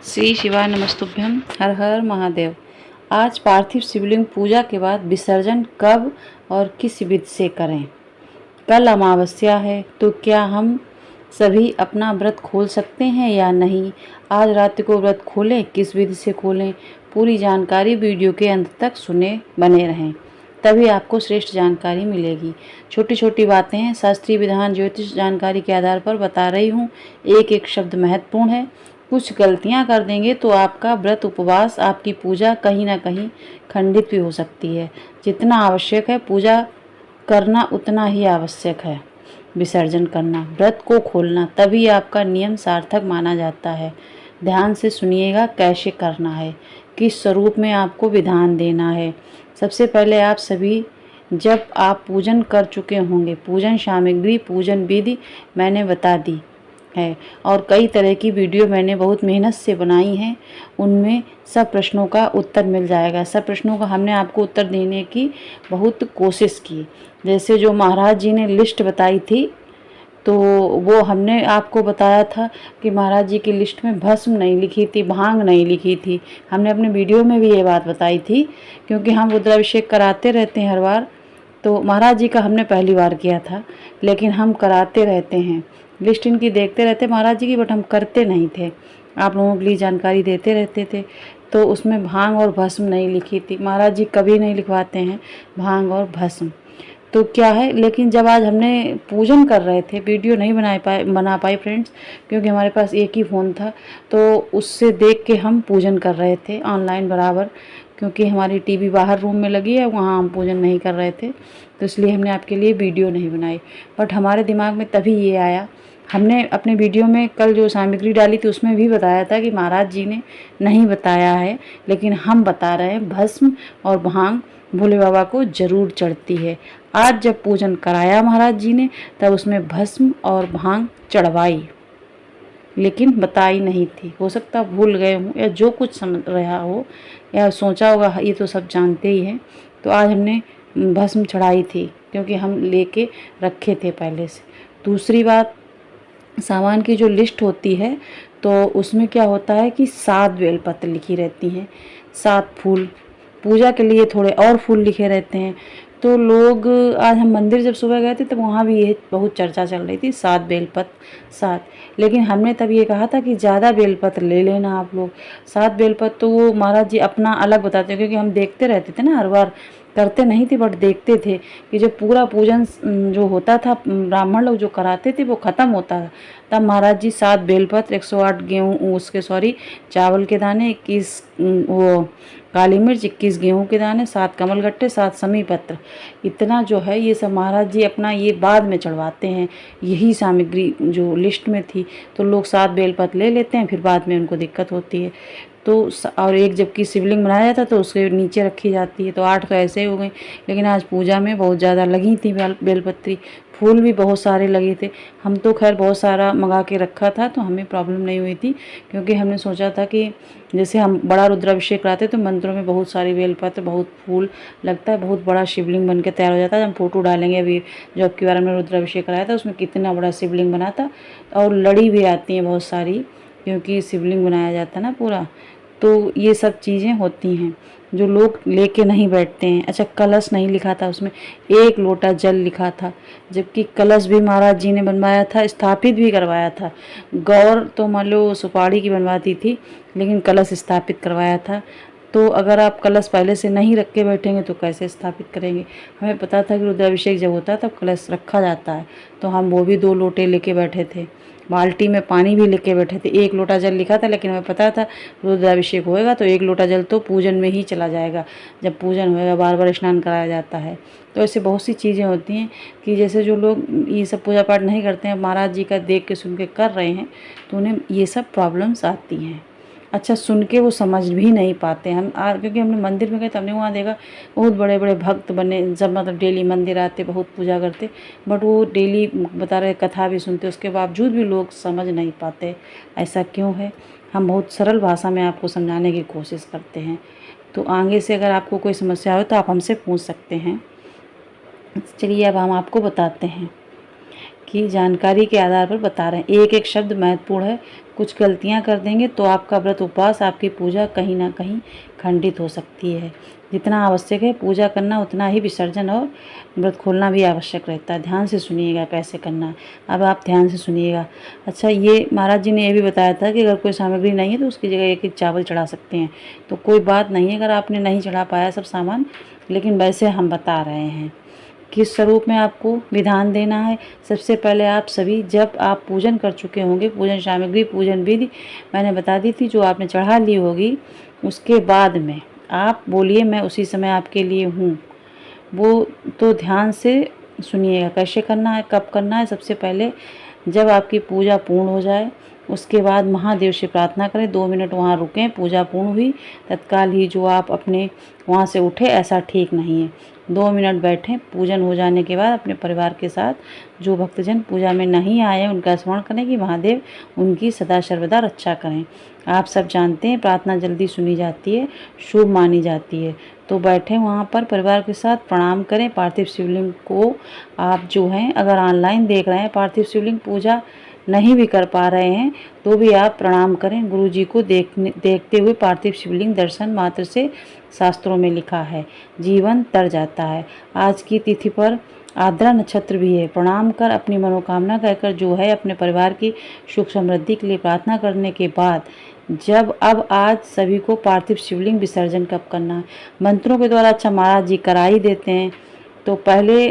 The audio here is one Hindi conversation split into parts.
श्री शिवाय नमस्तुभ्यम। हर हर महादेव। आज पार्थिव शिवलिंग पूजा के बाद विसर्जन कब और किस विधि से करें। कल अमावस्या है, तो क्या हम सभी अपना व्रत खोल सकते हैं या नहीं। आज रात को व्रत खोलें, किस विधि से खोलें, पूरी जानकारी वीडियो के अंत तक सुने बने रहें, तभी आपको श्रेष्ठ जानकारी मिलेगी। छोटी छोटी बातें हैं, शास्त्रीय विधान ज्योतिष जानकारी के आधार पर बता रही हूँ। एक एक शब्द महत्वपूर्ण है। कुछ गलतियां कर देंगे तो आपका व्रत, उपवास, आपकी पूजा कहीं ना कहीं खंडित भी हो सकती है। जितना आवश्यक है पूजा करना, उतना ही आवश्यक है विसर्जन करना, व्रत को खोलना, तभी आपका नियम सार्थक माना जाता है। ध्यान से सुनिएगा कैसे करना है, किस स्वरूप में आपको विधान देना है। सबसे पहले आप सभी, जब आप पूजन कर चुके होंगे, पूजन सामग्री, पूजन विधि मैंने बता दी है और कई तरह की वीडियो मैंने बहुत मेहनत से बनाई हैं। उनमें सब प्रश्नों का उत्तर मिल जाएगा। सब प्रश्नों का हमने आपको उत्तर देने की बहुत कोशिश की। जैसे जो महाराज जी ने लिस्ट बताई थी, तो वो हमने आपको बताया था कि महाराज जी की लिस्ट में भस्म नहीं लिखी थी, भांग नहीं लिखी थी। हमने अपने वीडियो में भी ये बात बताई थी, क्योंकि हम रुद्राभिषेक कराते रहते हैं हर बार। तो महाराज जी का हमने पहली बार किया था, लेकिन हम कराते रहते हैं। लिस्ट इनकी देखते रहते महाराज जी की, बट हम करते नहीं थे। आप लोगों के लिए जानकारी देते रहते थे। तो उसमें भांग और भस्म नहीं लिखी थी। महाराज जी कभी नहीं लिखवाते हैं भांग और भस्म। तो क्या है, लेकिन जब आज हमने पूजन कर रहे थे, वीडियो नहीं बना पाई फ्रेंड्स, क्योंकि हमारे पास एक ही फ़ोन था। तो उससे देख के हम पूजन कर रहे थे ऑनलाइन बराबर, क्योंकि हमारी टीवी बाहर रूम में लगी है, वहाँ हम पूजन नहीं कर रहे थे। तो इसलिए हमने आपके लिए वीडियो नहीं बनाई। बट हमारे दिमाग में तभी ये आया। हमने अपने वीडियो में कल जो सामग्री डाली थी उसमें भी बताया था कि महाराज जी ने नहीं बताया है, लेकिन हम बता रहे हैं, भस्म और भांग भोले बाबा को जरूर चढ़ती है। आज जब पूजन कराया महाराज जी ने, तब उसमें भस्म और भांग चढ़वाई, लेकिन बताई नहीं थी। हो सकता भूल गए हों या जो कुछ समझ रहा हो या सोचा होगा ये तो सब जानते ही हैं। तो आज हमने भस्म चढ़ाई थी, क्योंकि हम लेके रखे थे पहले से। दूसरी बात, सामान की जो लिस्ट होती है, तो उसमें क्या होता है कि 7 बेलपत्र लिखी रहती हैं, 7 फूल, पूजा के लिए थोड़े और फूल लिखे रहते हैं। तो लोग, आज हम मंदिर जब सुबह गए थे तब वहाँ भी ये बहुत चर्चा चल रही थी, 7 बेलपत्र 7। लेकिन हमने तब ये कहा था कि ज़्यादा बेलपत्र ले लेना आप लोग। 7 बेलपत्र तो वो महाराज जी अपना अलग बताते हैं, क्योंकि हम देखते रहते थे ना हर बार, करते नहीं थे बट देखते थे कि जब पूरा पूजन जो होता था, ब्राह्मण लोग जो कराते थे, वो ख़त्म होता था, तब महाराज जी 7 बेलपत्र, 108 गेहूँ, उसके सॉरी चावल के दाने, 21 वो काली मिर्च, 21 गेहूं के दाने, 7 कमलगट्टे, 7 समी पत्र, इतना जो है ये सब महाराज जी अपना ये बाद में चढ़वाते हैं। यही सामग्री जो लिस्ट में थी, तो लोग 7 बेलपत्र ले लेते हैं, फिर बाद में उनको दिक्कत होती है। तो और एक जबकि शिवलिंग बनाया जाता तो उसके नीचे रखी जाती है, तो 8 तो ऐसे ही हो गई। लेकिन आज पूजा में बहुत ज़्यादा लगी थी बेलपत्री, फूल भी बहुत सारे लगे थे। हम तो खैर बहुत सारा मंगा के रखा था, तो हमें प्रॉब्लम नहीं हुई थी, क्योंकि हमने सोचा था कि जैसे हम बड़ा रुद्राभिषेक कराते तो मंदिरों में बहुत सारे बेलपत्र, बहुत फूल लगता है, बहुत बड़ा शिवलिंग बन के तैयार हो जाता है। हम फोटो डालेंगे अभी, जो अब की बार हमने रुद्राभिषेक कराया था उसमें कितना बड़ा शिवलिंग बना था, और लड़ी भी आती हैं बहुत सारी, क्योंकि शिवलिंग बनाया जाता है ना पूरा। तो ये सब चीज़ें होती हैं जो लोग लेके नहीं बैठते हैं। अच्छा, कलश नहीं लिखा था उसमें, 1 लोटा जल लिखा था, जबकि कलश भी महाराज जी ने बनवाया था, स्थापित भी करवाया था। गौर तो मान लो सुपारी की बनवाती थी, लेकिन कलश स्थापित करवाया था। तो अगर आप कलश पहले से नहीं रख के बैठेंगे तो कैसे स्थापित करेंगे। हमें पता था कि रुद्राभिषेक जब होता है तब कलश रखा जाता है, तो हम वो भी 2 लोटे लेके बैठे थे, बाल्टी में पानी भी लेके बैठे थे। 1 लोटा जल लिखा था, लेकिन हमें पता था रुद्राभिषेक होएगा तो 1 लोटा जल तो पूजन में ही चला जाएगा। जब पूजन होएगा बार बार स्नान कराया जाता है। तो ऐसे बहुत सी चीज़ें होती हैं कि जैसे जो लोग ये सब पूजा पाठ नहीं करते हैं, महाराज जी का देख के सुन के कर रहे हैं, तो उन्हें ये सब प्रॉब्लम्स आती हैं। अच्छा, सुन के वो समझ भी नहीं पाते। क्योंकि हमने मंदिर में गए तो हमने वहाँ देखा बहुत बड़े बड़े भक्त बने, सब मतलब डेली मंदिर आते, बहुत पूजा करते, बट वो डेली बता रहे कथा भी सुनते, उसके बावजूद भी लोग समझ नहीं पाते। ऐसा क्यों है? हम बहुत सरल भाषा में आपको समझाने की कोशिश करते हैं। तो आगे से अगर आपको कोई समस्या हो तो आप हमसे पूछ सकते हैं। चलिए अब हम आपको बताते हैं की जानकारी के आधार पर बता रहे हैं। एक एक शब्द महत्वपूर्ण है, कुछ गलतियां कर देंगे तो आपका व्रत उपवास, आपकी पूजा कहीं ना कहीं खंडित हो सकती है। जितना आवश्यक है पूजा करना, उतना ही विसर्जन और व्रत खोलना भी आवश्यक रहता है। ध्यान से सुनिएगा कैसे करना है। अब आप ध्यान से सुनिएगा। अच्छा, ये महाराज जी ने ये भी बताया था कि अगर कोई सामग्री नहीं है तो उसकी जगह एक चावल चढ़ा सकते हैं, तो कोई बात नहीं है अगर आपने नहीं चढ़ा पाया सब सामान, लेकिन वैसे हम बता रहे हैं किस स्वरूप में आपको विधान देना है। सबसे पहले आप सभी, जब आप पूजन कर चुके होंगे, पूजन सामग्री, पूजन विधि मैंने बता दी थी जो आपने चढ़ा ली होगी, उसके बाद में आप बोलिए मैं उसी समय आपके लिए हूँ। वो तो ध्यान से सुनिएगा कैसे करना है, कब करना है। सबसे पहले जब आपकी पूजा पूर्ण हो जाए उसके बाद महादेव से प्रार्थना करें, 2 मिनट वहाँ रुकें। पूजा पूर्ण हुई तत्काल ही जो आप अपने वहाँ से उठे, ऐसा ठीक नहीं है। 2 मिनट बैठें। पूजन हो जाने के बाद अपने परिवार के साथ जो भक्तजन पूजा में नहीं आए हैं उनका स्मरण करें कि महादेव उनकी सदा सर्वदा रक्षा करें। आप सब जानते हैं प्रार्थना जल्दी सुनी जाती है, शुभ मानी जाती है। तो बैठें वहाँ पर परिवार के साथ, प्रणाम करें। पार्थिव शिवलिंग को आप जो हैं, अगर ऑनलाइन देख रहे हैं, पार्थिव शिवलिंग पूजा नहीं भी कर पा रहे हैं तो भी आप प्रणाम करें। गुरु जी को देखते हुए पार्थिव शिवलिंग दर्शन मात्र से शास्त्रों में लिखा है जीवन तर जाता है। आज की तिथि पर आर्द्रा नक्षत्र भी है। प्रणाम कर अपनी मनोकामना कहकर जो है अपने परिवार की सुख समृद्धि के लिए प्रार्थना करने के बाद अब आज सभी को पार्थिव शिवलिंग विसर्जन कब करना है, मंत्रों के द्वारा अच्छा महाराज जी करा ही देते हैं, तो पहले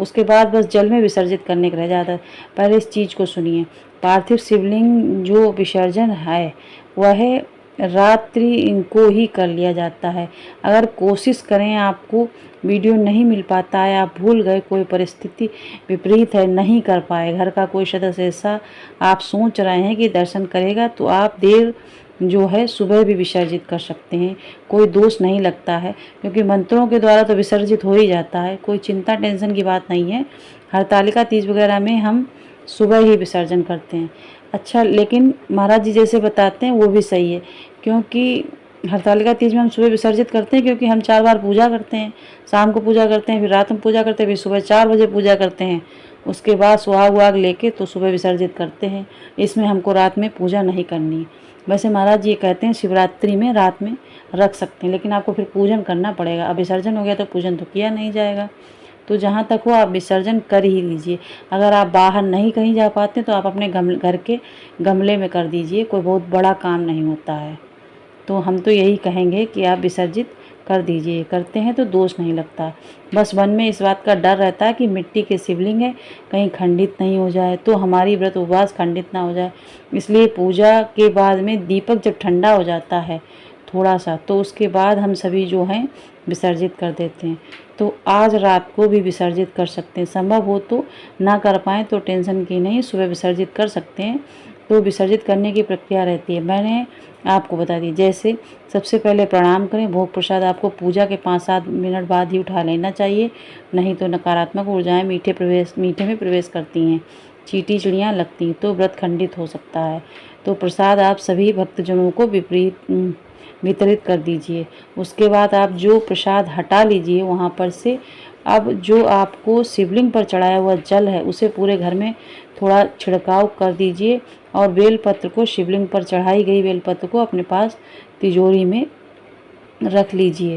उसके बाद बस जल में विसर्जित करने का रह जाता है। पहले इस चीज़ को सुनिए। पार्थिव शिवलिंग जो विसर्जन है वह रात्रि को ही कर लिया जाता है। अगर कोशिश करें, आपको वीडियो नहीं मिल पाता है, आप भूल गए, कोई परिस्थिति विपरीत है, नहीं कर पाए, घर का कोई सदस्य ऐसा आप सोच रहे हैं कि दर्शन करेगा, तो आप देर जो है सुबह भी विसर्जित कर सकते हैं। कोई दोष नहीं लगता है क्योंकि मंत्रों के द्वारा तो विसर्जित हो ही जाता है। कोई चिंता टेंशन की बात नहीं है। हरतालिका तीज वगैरह में हम सुबह ही विसर्जन करते हैं। अच्छा, लेकिन महाराज जी जैसे बताते हैं वो भी सही है, क्योंकि हरतालिका तीज में हम सुबह विसर्जित करते हैं क्योंकि हम 4 बार पूजा करते हैं। शाम को पूजा करते हैं, फिर रात में पूजा करते हैं, फिर सुबह 4 बजे पूजा करते हैं, उसके बाद सुहाग वहाग लेके तो सुबह विसर्जित करते हैं। इसमें हमको रात में पूजा नहीं करनी। वैसे महाराज जी ये कहते हैं शिवरात्रि में रात में रख सकते हैं, लेकिन आपको फिर पूजन करना पड़ेगा। अब विसर्जन हो गया तो पूजन तो किया नहीं जाएगा, तो जहाँ तक हो आप विसर्जन कर ही लीजिए। अगर आप बाहर नहीं कहीं जा पाते तो आप अपने घर के गमले में कर दीजिए, कोई बहुत बड़ा काम नहीं होता है। तो हम तो यही कहेंगे कि आप विसर्जित कर दीजिए, करते हैं तो दोष नहीं लगता। बस मन में इस बात का डर रहता है कि मिट्टी के शिवलिंग है, कहीं खंडित नहीं हो जाए, तो हमारी व्रत उपवास खंडित ना हो जाए। इसलिए पूजा के बाद में दीपक जब ठंडा हो जाता है थोड़ा सा, तो उसके बाद हम सभी जो हैं विसर्जित कर देते हैं। तो आज रात को भी विसर्जित कर सकते हैं। संभव हो तो, ना कर पाएँ तो टेंशन की नहीं, सुबह विसर्जित कर सकते हैं। तो विसर्जित करने की प्रक्रिया रहती है, मैंने आपको बता दी। जैसे सबसे पहले प्रणाम करें। भोग प्रसाद आपको पूजा के 5-7 मिनट बाद ही उठा लेना चाहिए, नहीं तो नकारात्मक ऊर्जाएं मीठे में प्रवेश करती हैं, चींटी चिड़ियाँ लगती हैं, तो व्रत खंडित हो सकता है। तो प्रसाद आप सभी भक्तजनों को वितरित कर दीजिए। उसके बाद आप जो प्रसाद हटा लीजिए वहाँ पर से। अब जो आपको शिवलिंग पर चढ़ाया हुआ जल है उसे पूरे घर में थोड़ा छिड़काव कर दीजिए, और बेलपत्र को, शिवलिंग पर चढ़ाई गई बेलपत्र को अपने पास तिजोरी में रख लीजिए।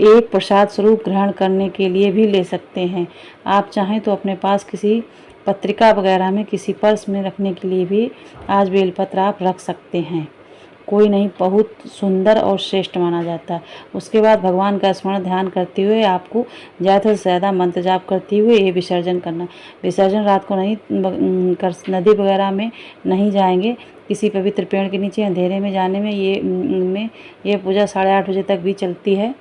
एक प्रसाद स्वरूप ग्रहण करने के लिए भी ले सकते हैं। आप चाहें तो अपने पास किसी पत्रिका वगैरह में, किसी पर्स में रखने के लिए भी आज बेलपत्र आप रख सकते हैं। कोई नहीं, बहुत सुंदर और श्रेष्ठ माना जाता है। उसके बाद भगवान का स्मरण ध्यान करते हुए आपको ज़्यादा से ज़्यादा मंत्र जाप करते हुए ये विसर्जन करना। विसर्जन रात को नहीं कर, नदी वगैरह में नहीं जाएंगे, किसी पवित्र पेड़ के नीचे अंधेरे में जाने में ये पूजा 8:30 बजे तक भी चलती है,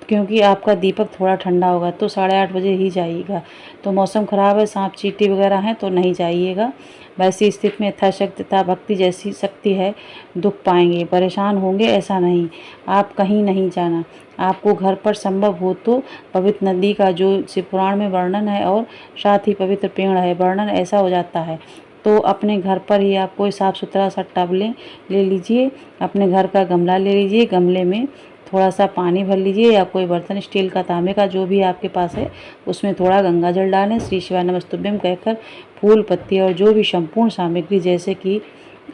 क्योंकि आपका दीपक थोड़ा ठंडा होगा तो 8:30 बजे ही जाइएगा। तो मौसम ख़राब है, सांप चींटी वगैरह हैं तो नहीं जाइएगा। वैसी स्थिति में यथाशक्ति तथा भक्ति जैसी शक्ति है, दुख पाएंगे, परेशान होंगे ऐसा नहीं। आप कहीं नहीं जाना। आपको घर पर संभव हो तो पवित्र नदी का जो शिव पुराण में वर्णन है और साथ ही पवित्र पेड़ है, वर्णन ऐसा हो जाता है तो अपने घर पर ही आप कोई साफ़ सुथरा सा टब ले लीजिए, अपने घर का गमला ले लीजिए, गमले में थोड़ा सा पानी भर लीजिए या कोई बर्तन स्टील का, तांबे का, जो भी आपके पास है, उसमें थोड़ा गंगा जल डालें। श्री शिवाय नमस्तुभ्यम कहकर फूल पत्ती और जो भी संपूर्ण सामग्री, जैसे कि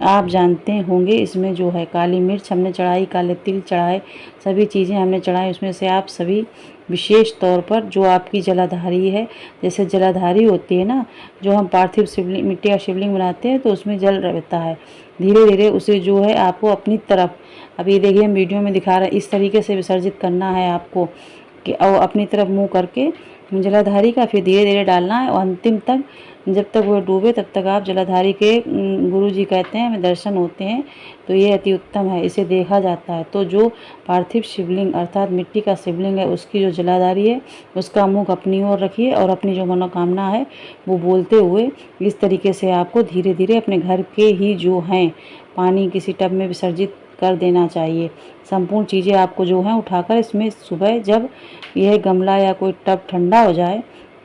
आप जानते होंगे इसमें जो है काली मिर्च हमने चढ़ाई, काले तिल चढ़ाए, सभी चीज़ें हमने चढ़ाई। उसमें से आप सभी विशेष तौर पर जो आपकी जलाधारी है, जैसे जलाधारी होती है ना, जो हम पार्थिव शिवलिंग, मिट्टी का शिवलिंग बनाते हैं तो उसमें जल रहता है, धीरे धीरे उसे जो है आपको अपनी तरफ, अब ये देखिए हम वीडियो में दिखा रहे हैं, इस तरीके से विसर्जित करना है आपको कि और अपनी तरफ मुँह करके जलाधारी का फिर धीरे धीरे डालना है और अंतिम तक, जब तक वह डूबे तब तक आप जलाधारी के, गुरु जी कहते हैं हमें दर्शन होते हैं, तो ये अति उत्तम है, इसे देखा जाता है। तो जो पार्थिव शिवलिंग अर्थात मिट्टी का शिवलिंग है, उसकी जो जलाधारी है उसका मुख अपनी ओर रखिए और अपनी जो मनोकामना है वो बोलते हुए इस तरीके से आपको धीरे धीरे अपने घर के ही जो हैं पानी किसी टब में विसर्जित कर देना चाहिए। संपूर्ण चीज़ें आपको जो हैं उठाकर इसमें सुबह जब यह गमला या कोई टब ठंडा हो जाए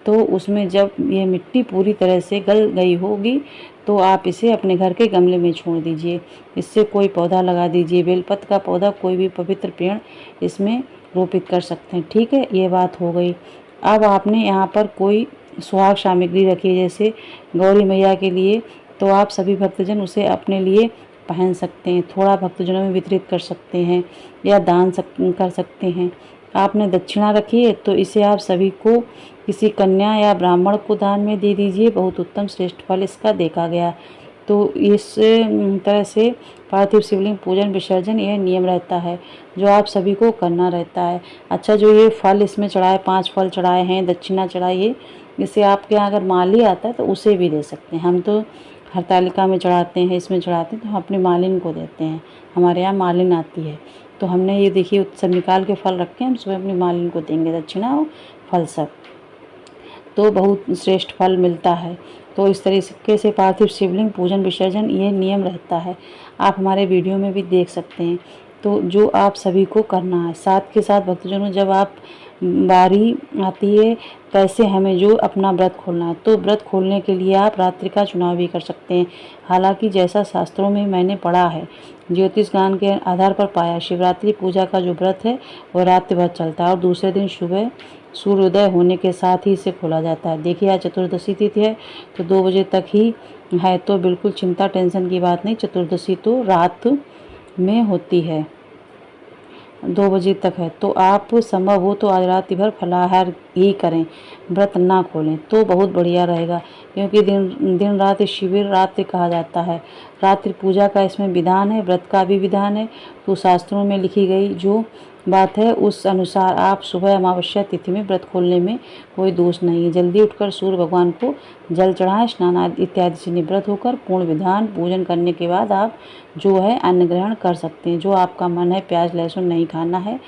तो उसमें जब ये मिट्टी पूरी तरह से गल गई होगी तो आप इसे अपने घर के गमले में छोड़ दीजिए। इससे कोई पौधा लगा दीजिए, बेलपत्र का पौधा, कोई भी पवित्र पेड़ इसमें रोपित कर सकते हैं। ठीक है, ये बात हो गई। अब आपने यहाँ पर कोई सुहाग सामग्री रखी है, जैसे गौरी मैया के लिए, तो आप सभी भक्तजन उसे अपने लिए पहन सकते हैं, थोड़ा भक्तजनों में वितरित कर सकते हैं या दान कर सकते हैं। आपने दक्षिणा रखी है तो इसे आप सभी को, किसी कन्या या ब्राह्मण को दान में दे दीजिए, बहुत उत्तम श्रेष्ठ फल इसका देखा गया। तो इस तरह से पार्थिव शिवलिंग पूजन विसर्जन यह नियम रहता है जो आप सभी को करना रहता है। अच्छा, जो ये फल इसमें चढ़ाए, 5 फल चढ़ाए हैं, दक्षिणा चढ़ाई है, इसे आपके यहाँ अगर माली आता है तो उसे भी दे सकते हैं। हम तो हरतालिका में चढ़ाते हैं, इसमें चढ़ाते हैं, तो हम अपनी मालिन को देते हैं, हमारे यहाँ मालिन आती है, तो हमने ये देखिए सब निकाल के फल रखे हैं, हम सुबह अपनी मालिन को देंगे दक्षिणा और फल सब, तो बहुत श्रेष्ठ फल मिलता है। तो इस तरीके से पार्थिव शिवलिंग पूजन विसर्जन ये नियम रहता है, आप हमारे वीडियो में भी देख सकते हैं। तो जो आप सभी को करना है, साथ के साथ भक्तजनों जब आप बारी आती है कैसे हमें जो अपना व्रत खोलना है, तो व्रत खोलने के लिए आप रात्रि का चुनाव भी कर सकते हैं। हालांकि जैसा शास्त्रों में मैंने पढ़ा है, ज्योतिष ज्ञान के आधार पर पाया, शिवरात्रि पूजा का जो व्रत है वह रात्रि भर चलता है और दूसरे दिन सुबह सूर्योदय होने के साथ ही इसे खोला जाता है। देखिए आज चतुर्दशी तिथि है तो 2 बजे तक ही है, तो बिल्कुल चिंता टेंशन की बात नहीं, चतुर्दशी तो रात में होती है, 2 बजे तक है। तो आप संभव हो तो आज रात भर फलाहार ही करें, व्रत ना खोलें तो बहुत बढ़िया रहेगा, क्योंकि दिन रात शिविर रात्रि कहा जाता है। रात्रि पूजा का इसमें विधान है, व्रत का भी विधान है, तो शास्त्रों में लिखी गई जो बात है उस अनुसार आप सुबह अमावस्या तिथि में व्रत खोलने में कोई दोष नहीं है। जल्दी उठकर सूर्य भगवान को जल चढ़ाएं, स्नान आदि इत्यादि से निवृत्त होकर पूर्ण विधान पूजन करने के बाद आप जो है अन्न ग्रहण कर सकते हैं। जो आपका मन है, प्याज लहसुन नहीं खाना है,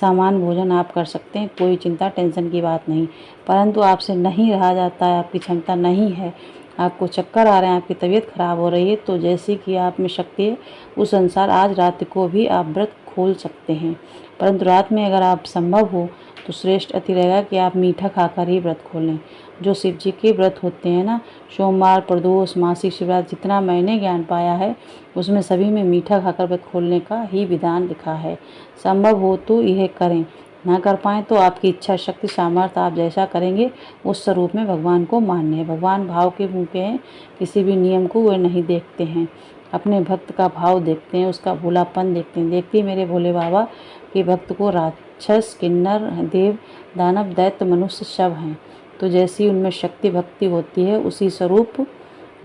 सामान्य भोजन आप कर सकते हैं, कोई चिंता टेंशन की बात नहीं। परंतु आपसे नहीं रहा जाता है, आपकी क्षमता नहीं है, आपको चक्कर आ रहे हैं, आपकी तबीयत खराब हो रही है, तो जैसे कि आप में शक्ति है उस अनुसार आज रात को भी आप व्रत खोल सकते हैं। परंतु रात में अगर आप संभव हो तो श्रेष्ठ अति रहेगा कि आप मीठा खाकर ही व्रत खोलें। जो शिव जी के व्रत होते हैं ना, सोमवार, प्रदोष, मासिक शिवरात्रि, जितना मैंने ज्ञान पाया है उसमें सभी में मीठा खाकर व्रत खोलने का ही विधान लिखा है। संभव हो तो यह करें, ना कर पाएँ तो आपकी इच्छा शक्ति सामर्थ्य आप जैसा करेंगे उस स्वरूप में भगवान को मान्य है। भगवान भाव के भूखे हैं, किसी भी नियम को वे नहीं देखते हैं, अपने भक्त का भाव देखते हैं, उसका भोलापन देखते हैं। देखते मेरे भोले बाबा के भक्त को राक्षस, किन्नर, देव, दानव, दैत्य, मनुष्य सब हैं, तो जैसी उनमें शक्ति भक्ति होती है उसी स्वरूप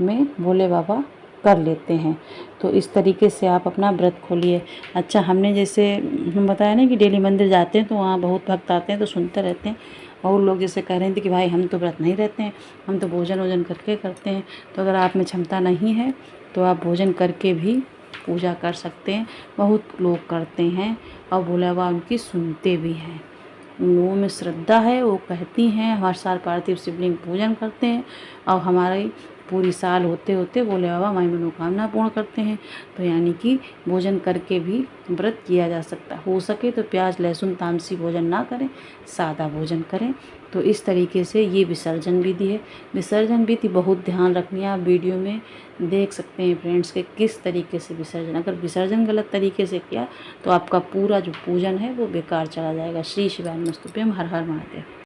में भोले बाबा कर लेते हैं। तो इस तरीके से आप अपना व्रत खोलिए। अच्छा, हमने जैसे हम बताया ना कि डेली मंदिर जाते हैं तो वहाँ बहुत भक्त आते हैं तो सुनते रहते हैं, और लोग जैसे कह रहे थे कि भाई हम तो व्रत नहीं रहते हैं, हम तो भोजन वोजन करके करते हैं। तो अगर आप में क्षमता नहीं है तो आप भोजन करके भी पूजा कर सकते हैं, बहुत लोग करते हैं और भोले बाबा उनकी सुनते भी हैं। उन लोगों में श्रद्धा है, वो कहती हैं हर साल पार्थिव शिवलिंग पूजन करते हैं और हमारी पूरी साल होते होते भोले बाबा हमारी मनोकामना पूर्ण करते हैं। तो यानी कि भोजन करके भी व्रत किया जा सकता है। हो सके तो प्याज लहसुन तामसी भोजन ना करें, सादा भोजन करें, तो इस तरीके से ये विसर्जन विधि है। विसर्जन विधि बहुत ध्यान रखनी है, आप वीडियो में देख सकते हैं फ्रेंड्स के किस तरीके से विसर्जन, अगर विसर्जन गलत तरीके से किया तो आपका पूरा जो पूजन है वो बेकार चला जाएगा। श्री शिवाय नमस्तुभ्यम। हर हर महादेव।